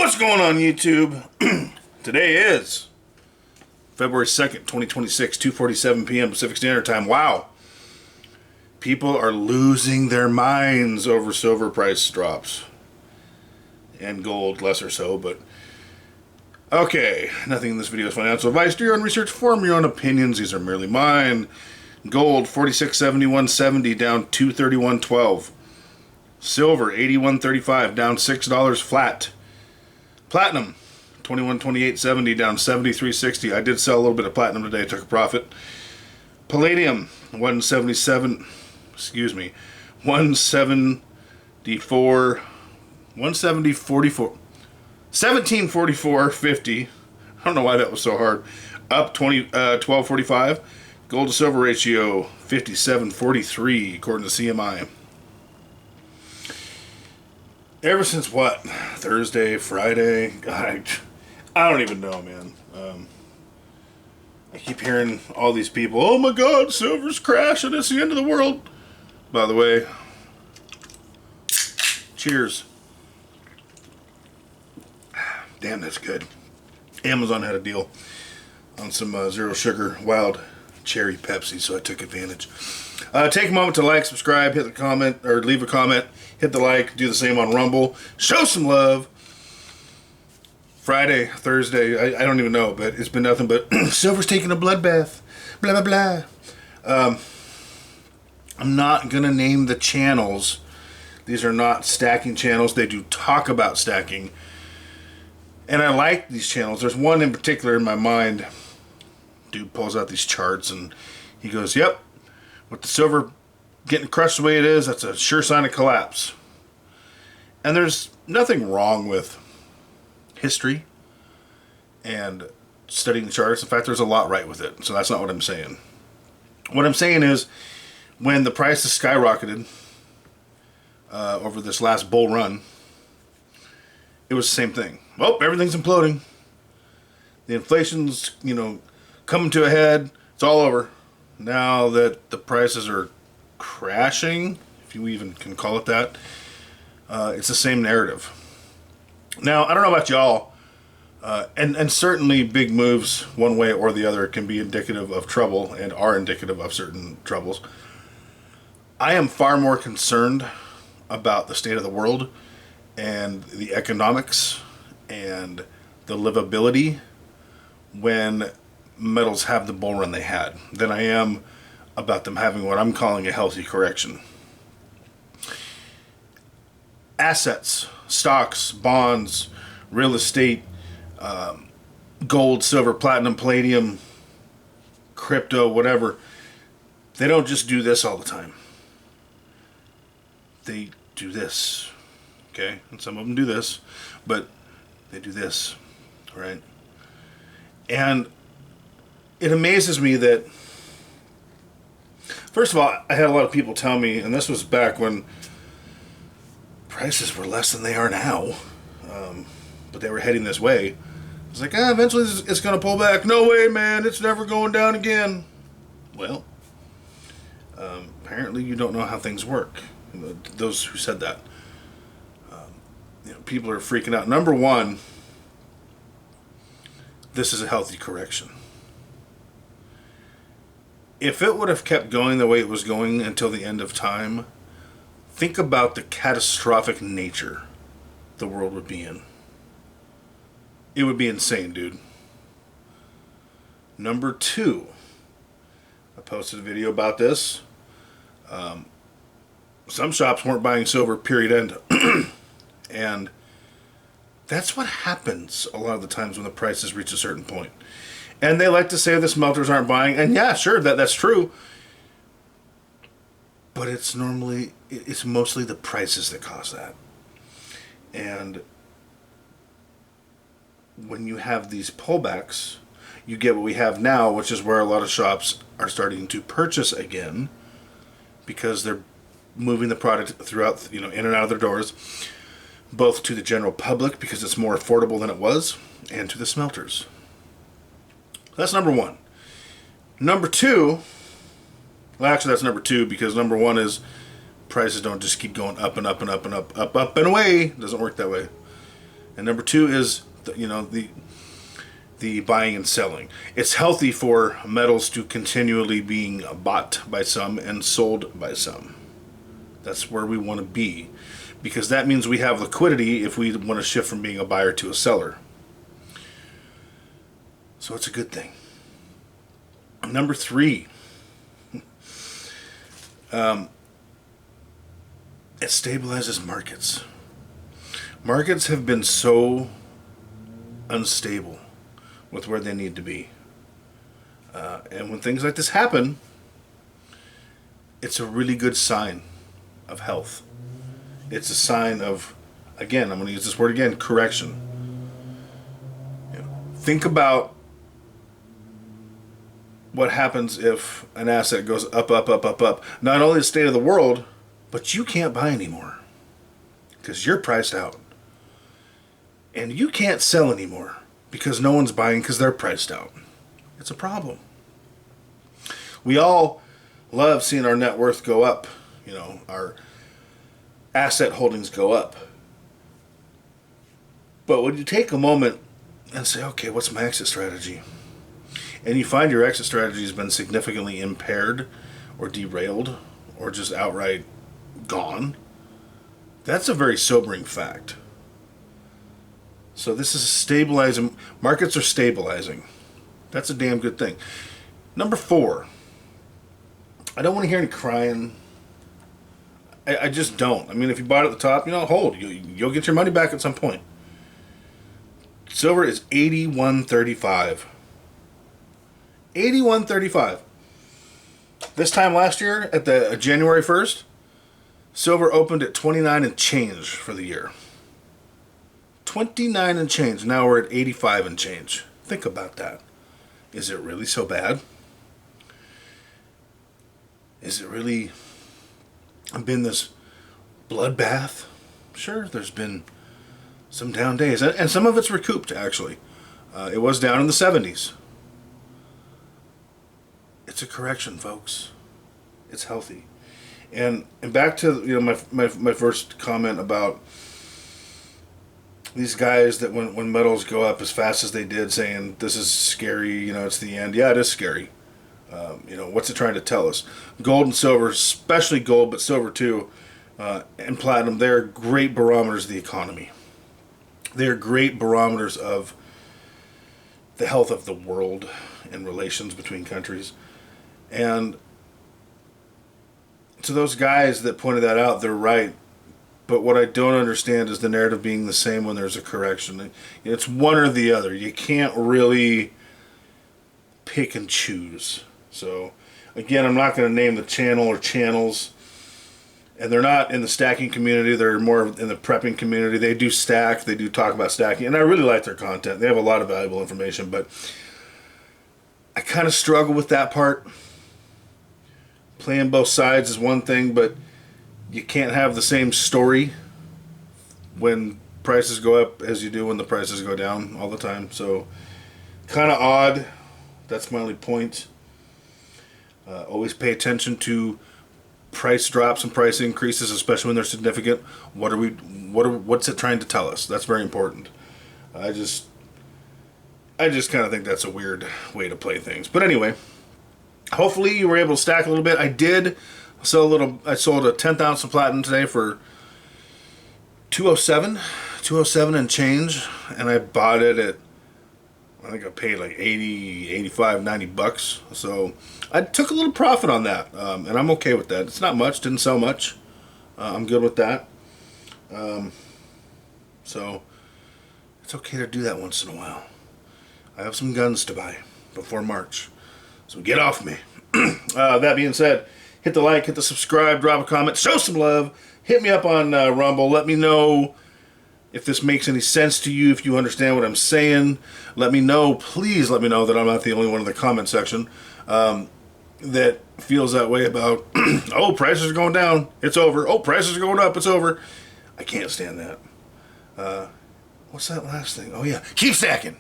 What's going on, YouTube? Today is February 2nd, 2026, 2:47 p.m. Pacific Standard Time. Wow. People are losing their minds over silver price drops. And gold, lesser so, but... Okay, nothing in this video is financial advice. Do your own research, form your own opinions. These are merely mine. Gold, 46.71.70, down 231.12. Silver, 81.35, down $6 flat. Platinum, 21.28.70, down 73.60. I did sell a little bit of platinum today. I took a profit. Palladium, 1744.50. I don't know why that was so hard. Up 12.45. Gold to silver ratio 57.43 according to CMI. Ever since what? Thursday, Friday? God, I don't even know, man. I keep hearing all these people, oh my God, silver's crashing, it's the end of the world. By the way, cheers. Damn, that's good. Amazon had a deal on some zero sugar wild cherry Pepsi, so I took advantage. Take a moment to like, subscribe, hit the comment, or leave a comment, hit the like, do the same on Rumble, show some love. Friday, Thursday, I don't even know, but it's been nothing but silver's taking a bloodbath, blah, blah, blah. I'm not going to name the channels. These are not stacking channels. They do talk about stacking. And I like these channels. There's one in particular in my mind. Dude pulls out these charts and he goes, yep, with the silver getting crushed the way it is, that's a sure sign of collapse. And there's nothing wrong with history and studying the charts. In fact, there's a lot right with it. So that's not what I'm saying. What I'm saying is when the price has skyrocketed over this last bull run, it was the same thing. Well, everything's imploding. The inflation's, coming to a head. It's all over. Now that the prices are crashing, if you even can call it that, it's the same narrative. Now, I don't know about y'all, and certainly big moves one way or the other can be indicative of trouble and are indicative of certain troubles. I am far more concerned about the state of the world and the economics and the livability when metals have the bull run they had than I am about them having what I'm calling a healthy correction. Assets, stocks, bonds, real estate, gold, silver, platinum, palladium, crypto, whatever, they don't just do this all the time. They do this, okay? And some of them do this, but they do this, right? And it amazes me that, first of all, I had a lot of people tell me, and this was back when prices were less than they are now, but they were heading this way. It's like, eventually it's going to pull back. No way, man, it's never going down again. Well, apparently you don't know how things work. Those who said that. People are freaking out. Number one, this is a healthy correction. If it would have kept going the way it was going until the end of time, think about the catastrophic nature the world would be in. It would be insane, dude. Number two, I posted a video about this. Some shops weren't buying silver, period, end. And that's what happens a lot of the times when the prices reach a certain point. And they like to say the smelters aren't buying. And yeah, sure, that's true. But it's mostly the prices that cause that. And when you have these pullbacks, you get what we have now, which is where a lot of shops are starting to purchase again because they're moving the product throughout, in and out of their doors, both to the general public because it's more affordable than it was, and to the smelters. That's number one. Number two, well, actually that's number two, because number one is prices don't just keep going up and up and up and up and away. It doesn't work that way. And number two is the buying and selling. It's healthy for metals to continually being bought by some and sold by some. That's where we want to be, because that means we have liquidity if we want to shift from being a buyer to a seller. So it's a good thing. Number three, it stabilizes markets. Markets have been so unstable with where they need to be. And when things like this happen, it's a really good sign of health. It's a sign of, again, I'm going to use this word again, correction. Think about what happens if an asset goes up, up, up, up, up. Not only the state of the world, but you can't buy anymore because you're priced out. And you can't sell anymore because no one's buying because they're priced out. It's a problem. We all love seeing our net worth go up, our asset holdings go up. But when you take a moment and say, okay, what's my exit strategy? And you find your exit strategy has been significantly impaired or derailed or just outright gone, that's a very sobering fact. So this is stabilizing. Markets are stabilizing. That's a damn good thing. Number four, I don't want to hear any crying. I just don't. I mean, if you bought at the top, hold. You'll get your money back at some point. Silver is 81.35. 81.35. This time last year, at the January 1st, silver opened at 29 and change for the year. 29 and change. Now we're at 85 and change. Think about that. Is it really so bad? Is it really been this bloodbath? Sure, there's been some down days, and some of it's recouped, actually. It was down in the 70s. It's a correction, folks. It's healthy. And back to my first comment about these guys that when metals go up as fast as they did, saying this is scary, it's the end. Yeah, it is scary. What's it trying to tell us? Gold and silver, especially gold, but silver too, and platinum, they're great barometers of the economy. They're great barometers of the health of the world and relations between countries. And to those guys that pointed that out, they're right. But what I don't understand is the narrative being the same when there's a correction. It's one or the other. You can't really pick and choose. So, again, I'm not going to name the channel or channels. And they're not in the stacking community. They're more in the prepping community. They do stack. They do talk about stacking. And I really like their content. They have a lot of valuable information. But I kind of struggle with that part. Playing both sides is one thing, but you can't have the same story when prices go up as you do when the prices go down all the time. So, kind of odd. That's my only point. Always pay attention to price drops and price increases, especially when they're significant. What's it trying to tell us? That's very important. I just kind of think that's a weird way to play things. But anyway, hopefully you were able to stack a little bit. I did sell a little. I sold a 10th ounce of platinum today for $207 and change, and I bought it at, I think I paid like 80, 85, 90 bucks. So I took a little profit on that, and I'm okay with that. It's not much, didn't sell much. I'm good with that. So it's okay to do that once in a while. I have some guns to buy before March, so get off me. That being said, hit the like, hit the subscribe, drop a comment, show some love. Hit me up on Rumble. Let me know if this makes any sense to you, if you understand what I'm saying. Let me know, please let me know that I'm not the only one in the comment section that feels that way about, oh, prices are going down, it's over. Oh, prices are going up, it's over. I can't stand that. What's that last thing? Oh, yeah, keep stacking.